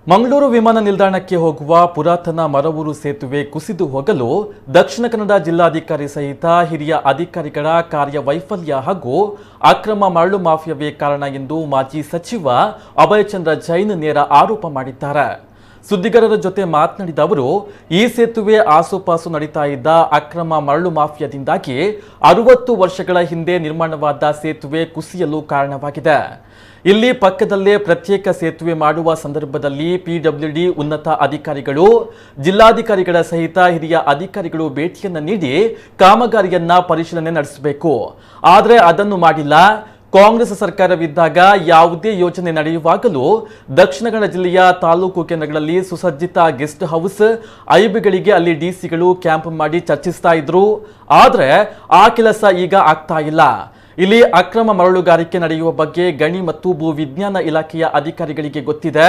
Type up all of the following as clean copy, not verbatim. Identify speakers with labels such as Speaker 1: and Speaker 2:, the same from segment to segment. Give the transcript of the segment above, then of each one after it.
Speaker 1: ಮಂಗಳೂರು ವಿಮಾನ ನಿಲ್ದಾಣಕ್ಕೆ ಹೋಗುವ ಪುರಾತನ ಮರವೂರು ಸೇತುವೆ ಕುಸಿದು ಹೋಗಲು ದಕ್ಷಿಣ ಕನ್ನಡ ಜಿಲ್ಲಾಧಿಕಾರಿ ಸಹಿತ ಹಿರಿಯ ಅಧಿಕಾರಿಗಳ ಕಾರ್ಯವೈಫಲ್ಯ ಹಾಗೂ ಅಕ್ರಮ ಮರಳು ಮಾಫಿಯಾವೇ ಕಾರಣ ಎಂದು ಮಾಜಿ ಸಚಿವ ಅಭಯಚಂದ್ರ ಜೈನ್ ನೇರ ಆರೋಪ ಮಾಡಿದ್ದಾರೆ. ಸುದ್ದಿಗಾರರ ಜೊತೆ ಮಾತನಾಡಿದ ಅವರು, ಈ ಸೇತುವೆ ಆಸುಪಾಸು ನಡೀತಾ ಇದ್ದ ಅಕ್ರಮ ಮರಳು ಮಾಫಿಯಾದಿಂದಾಗಿ 60 ವರ್ಷಗಳ ಹಿಂದೆ ನಿರ್ಮಾಣವಾದ ಸೇತುವೆ ಕುಸಿಯಲು ಕಾರಣವಾಗಿದೆ. ಇಲ್ಲಿ ಪಕ್ಕದಲ್ಲೇ ಪ್ರತ್ಯೇಕ ಸೇತುವೆ ಮಾಡುವ ಸಂದರ್ಭದಲ್ಲಿ ಪಿಡಬ್ಲ್ಯೂಡಿ ಉನ್ನತ ಅಧಿಕಾರಿಗಳು, ಜಿಲ್ಲಾಧಿಕಾರಿಗಳ ಸಹಿತ ಹಿರಿಯ ಅಧಿಕಾರಿಗಳು ಭೇಟಿಯನ್ನು ನೀಡಿ ಕಾಮಗಾರಿಯನ್ನ ಪರಿಶೀಲನೆ ನಡೆಸಬೇಕು. ಆದರೆ ಅದನ್ನು ಮಾಡಿಲ್ಲ. ಕಾಂಗ್ರೆಸ್ ಸರ್ಕಾರವಿದ್ದಾಗ ಯಾವುದೇ ಯೋಜನೆ ನಡೆಯುವಾಗಲೂ ದಕ್ಷಿಣ ಕನ್ನಡ ಜಿಲ್ಲೆಯ ತಾಲೂಕು ಕೇಂದ್ರಗಳಲ್ಲಿ ಸುಸಜ್ಜಿತ ಗೆಸ್ಟ್ ಹೌಸ್, ಐಬಿಗಳಿಗೆ ಅಲ್ಲಿ ಡಿಸಿಗಳು ಕ್ಯಾಂಪ್ ಮಾಡಿ ಚರ್ಚಿಸ್ತಾ ಇದ್ರು. ಆದರೆ ಆ ಕೆಲಸ ಈಗ ಆಗ್ತಾ ಇಲ್ಲ. ಇಲ್ಲಿ ಅಕ್ರಮ ಮರಳುಗಾರಿಕೆ ನಡೆಯುವ ಬಗ್ಗೆ ಗಣಿ ಮತ್ತು ಭೂ ವಿಜ್ಞಾನ ಇಲಾಖೆಯ ಅಧಿಕಾರಿಗಳಿಗೆ ಗೊತ್ತಿದೆ.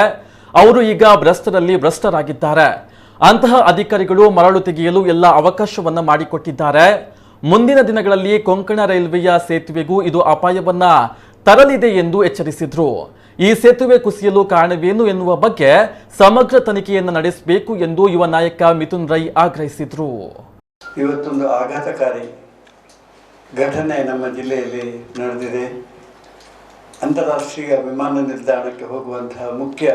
Speaker 1: ಅವರು ಈಗ ಭ್ರಷ್ಟರಾಗಿದ್ದಾರೆ. ಅಂತಹ ಅಧಿಕಾರಿಗಳು ಮರಳು ತೆಗೆಯಲು ಎಲ್ಲ ಅವಕಾಶವನ್ನ ಮಾಡಿಕೊಟ್ಟಿದ್ದಾರೆ. ಮುಂದಿನ ದಿನಗಳಲ್ಲಿ ಕೊಂಕಣ ರೈಲ್ವೆಯ ಸೇತುವೆಗೂ ಇದು ಅಪಾಯವನ್ನ ತರಲಿದೆ ಎಂದು ಎಚ್ಚರಿಸಿದ್ರು. ಈ ಸೇತುವೆ ಕುಸಿಯಲು ಕಾರಣವೇನು ಎನ್ನುವ ಬಗ್ಗೆ ಸಮಗ್ರ ತನಿಖೆಯನ್ನು ನಡೆಸಬೇಕು ಎಂದು ಯುವ ನಾಯಕ ಮಿಥುನ್ ರೈ ಆಗ್ರಹಿಸಿದ್ರು.
Speaker 2: ಇವತ್ತೊಂದು ಆಘಾತಕಾರಿ ಘಟನೆ ನಮ್ಮ ಜಿಲ್ಲೆಯಲ್ಲಿ ನಡೆದಿದೆ. ಅಂತಾರಾಷ್ಟ್ರೀಯ ವಿಮಾನ ನಿಲ್ದಾಣಕ್ಕೆ ಹೋಗುವಂತಹ ಮುಖ್ಯ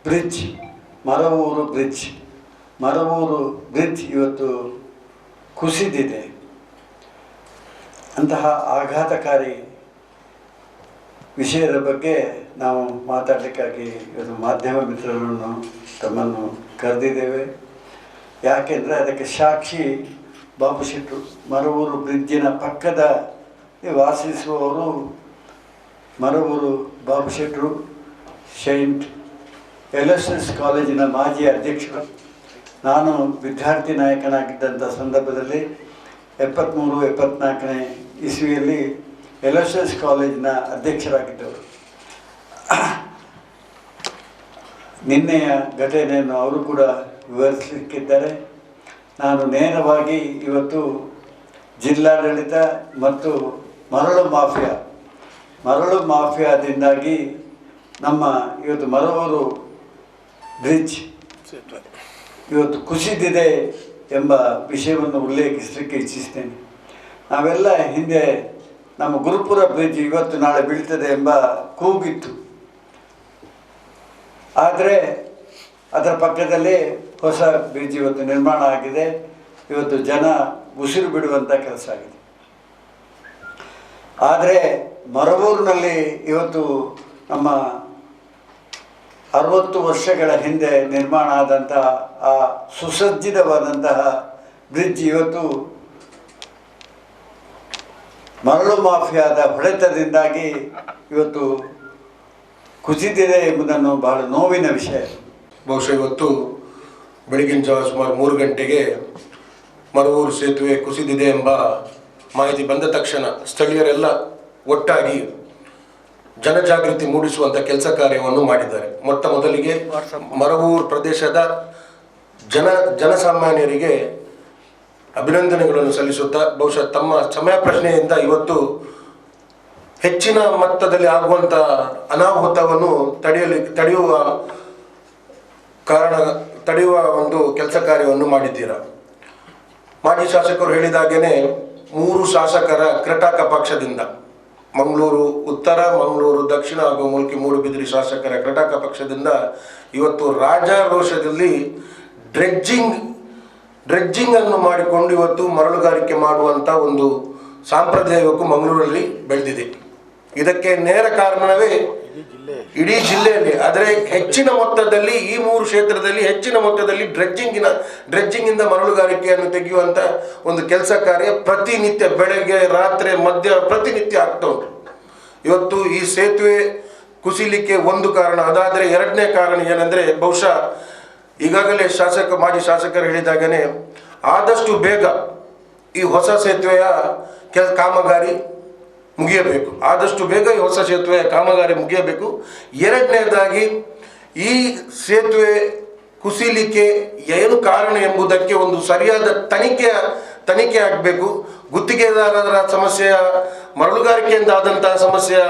Speaker 2: ಬ್ರಿಡ್ಜ್, ಮರವೂರು ಬ್ರಿಡ್ಜ್ ಇವತ್ತು ಕುಸಿದಿದೆ. ಅಂತಹ ಆಘಾತಕಾರಿ ವಿಷಯದ ಬಗ್ಗೆ ನಾವು ಮಾತಾಡಲಿಕ್ಕಾಗಿ ಇವತ್ತು ಮಾಧ್ಯಮ ಮಿತ್ರರನ್ನು ತಮ್ಮನ್ನು ಕರೆದಿದ್ದೇವೆ. ಯಾಕೆಂದರೆ ಅದಕ್ಕೆ ಸಾಕ್ಷಿ ಬಾಬು ಶೆಟ್ಟರು. ಮರವೂರು ಬ್ರಿಡ್ಜಿನ ಪಕ್ಕದ ವಾಸಿಸುವವರು ಮರವೂರು ಬಾಬು ಶೆಟ್ಟರು, ಸೈಂಟ್ ಎಲೋಸಿಯಸ್ ಕಾಲೇಜಿನ ಮಾಜಿ ಅಧ್ಯಕ್ಷರು. ನಾನು ವಿದ್ಯಾರ್ಥಿ ನಾಯಕನಾಗಿದ್ದಂಥ ಸಂದರ್ಭದಲ್ಲಿ 73-74ನೇ ಇಸ್ವಿಯಲ್ಲಿ ಎಲೋಸಿಯಸ್ ಕಾಲೇಜಿನ ಅಧ್ಯಕ್ಷರಾಗಿದ್ದವರು. ನಿನ್ನೆಯ ಘಟನೆಯನ್ನು ಅವರು ಕೂಡ ವಿವರಿಸಲಿಕ್ಕಿದ್ದಾರೆ. ನಾನು ನೇರವಾಗಿ ಇವತ್ತು ಜಿಲ್ಲಾಡಳಿತ ಮತ್ತು ಮರಳು ಮಾಫಿಯಾದಿಂದಾಗಿ ನಮ್ಮ ಇವತ್ತು ಮರವೂರು ಬ್ರಿಡ್ಜ್ ಇವತ್ತು ಕುಸಿದಿದೆ ಎಂಬ ವಿಷಯವನ್ನು ಉಲ್ಲೇಖಿಸಲಿಕ್ಕೆ ಇಚ್ಛಿಸ್ತೇನೆ. ನಾವೆಲ್ಲ ಹಿಂದೆ ನಮ್ಮ ಗುರುಪುರ ಬ್ರಿಡ್ಜ್ ಇವತ್ತು ನಾಳೆ ಬೀಳ್ತದೆ ಎಂಬ ಕೂಗಿತ್ತು. ಆದರೆ ಅದರ ಪಕ್ಕದಲ್ಲೇ ಹೊಸ ಬ್ರಿಡ್ಜ್ ಇವತ್ತು ನಿರ್ಮಾಣ ಆಗಿದೆ. ಇವತ್ತು ಜನ ಉಸಿರು ಬಿಡುವಂಥ ಕೆಲಸ ಆಗಿದೆ. ಆದರೆ ಮರವೂರಿನಲ್ಲಿ ಇವತ್ತು ನಮ್ಮ 60 ವರ್ಷಗಳ ಹಿಂದೆ ನಿರ್ಮಾಣ ಆದಂತಹ ಆ ಸುಸಜ್ಜಿತವಾದಂತಹ ಬ್ರಿಡ್ಜ್ ಇವತ್ತು ಮರಳು ಮಾಫಿಯಾದ ಹೊಡೆತದಿಂದಾಗಿ ಇವತ್ತು ಕುಸಿದಿದೆ ಎಂಬುದನ್ನು ಬಹಳ ನೋವಿನ ವಿಷಯ.
Speaker 3: ಬಹುಶಃ ಇವತ್ತು ಬೆಳಗಿನ ಜಾವ ಸುಮಾರು 3 ಗಂಟೆಗೆ ಮರವೂರು ಸೇತುವೆ ಕುಸಿದಿದೆ ಎಂಬ ಮಾಹಿತಿ ಬಂದ ತಕ್ಷಣ ಸ್ಥಳೀಯರೆಲ್ಲ ಒಟ್ಟಾಗಿ ಜನಜಾಗೃತಿ ಮೂಡಿಸುವಂಥ ಕೆಲಸ ಕಾರ್ಯವನ್ನು ಮಾಡಿದ್ದಾರೆ. ಮೊಟ್ಟ ಮೊದಲಿಗೆ ಮರವೂರು ಪ್ರದೇಶದ ಜನಸಾಮಾನ್ಯರಿಗೆ ಅಭಿನಂದನೆಗಳನ್ನು ಸಲ್ಲಿಸುತ್ತಾ ಬಹುಶಃ ತಮ್ಮ ಸಮಯ ಪ್ರಶ್ನೆಯಿಂದ ಇವತ್ತು ಹೆಚ್ಚಿನ ಮಟ್ಟದಲ್ಲಿ ಆಗುವಂಥ ಅನಾಹುತವನ್ನು ತಡೆಯುವ ಒಂದು ಕೆಲಸ ಕಾರ್ಯವನ್ನು ಮಾಡಿದ್ದೀರಾ. ಮಾಜಿ ಶಾಸಕರು ಹೇಳಿದಾಗೇನೆ 3 ಶಾಸಕರ ಕ್ರಟಾಕ ಪಕ್ಷದಿಂದ ಮಂಗಳೂರು ಉತ್ತರ, ಮಂಗಳೂರು ದಕ್ಷಿಣ ಹಾಗೂ ಮುಲ್ಕಿ ಮೂಡುಬಿದಿರೆ ಶಾಸಕರ ಕ್ರಟಾಕ ಪಕ್ಷದಿಂದ ಇವತ್ತು ರಾಜಾರೋಷದಲ್ಲಿ ಡ್ರೆಡ್ಜಿಂಗ್ ಅನ್ನು ಮಾಡಿಕೊಂಡು ಇವತ್ತು ಮರಳುಗಾರಿಕೆ ಮಾಡುವಂಥ ಒಂದು ಸಾಂಪ್ರದಾಯಕ್ಕೂ ಮಂಗಳೂರಲ್ಲಿ ಬೆಳೆದಿದೆ. ಇದಕ್ಕೆ ನೇರ ಕಾರಣವೇ ಇಡೀ ಜಿಲ್ಲೆಯಲ್ಲಿ. ಆದರೆ ಹೆಚ್ಚಿನ ಮೊತ್ತದಲ್ಲಿ ಈ 3 ಕ್ಷೇತ್ರದಲ್ಲಿ ಹೆಚ್ಚಿನ ಮೊತ್ತದಲ್ಲಿ ಡ್ರೆಡ್ಜಿಂಗಿಂದ ಮರಳುಗಾರಿಕೆಯನ್ನು ತೆಗೆಯುವಂಥ ಒಂದು ಕೆಲಸ ಕಾರ್ಯ ಪ್ರತಿನಿತ್ಯ ಬೆಳಗ್ಗೆ ರಾತ್ರಿ ಮಧ್ಯ ಪ್ರತಿನಿತ್ಯ ಆಗ್ತಾ ಉಂಟು. ಇವತ್ತು ಈ ಸೇತುವೆ ಕುಸಿಲಿಕ್ಕೆ ಒಂದು ಕಾರಣ. ಅದಾದರೆ ಎರಡನೇ ಕಾರಣ ಏನಂದರೆ, ಬಹುಶಃ ಈಗಾಗಲೇ ಮಾಜಿ ಶಾಸಕರು ಹೇಳಿದಾಗನೇ ಆದಷ್ಟು ಬೇಗ ಈ ಹೊಸ ಸೇತುವೆಯ ಕಾಮಗಾರಿ ಮುಗಿಯಬೇಕು. ಆದಷ್ಟು ಬೇಗ ಈ ಹೊಸ ಸೇತುವೆಯ ಕಾಮಗಾರಿ ಮುಗಿಯಬೇಕು. ಎರಡನೇದಾಗಿ ಈ ಸೇತುವೆ ಕುಸಿಲಿಕ್ಕೆ ಏನು ಕಾರಣ ಎಂಬುದಕ್ಕೆ ಒಂದು ಸರಿಯಾದ ತನಿಖೆ ಆಗಬೇಕು. ಗುತ್ತಿಗೆದಾರರ ಸಮಸ್ಯೆಯ, ಮರಳುಗಾರಿಕೆಯಿಂದ ಆದಂತಹ ಸಮಸ್ಯೆಯ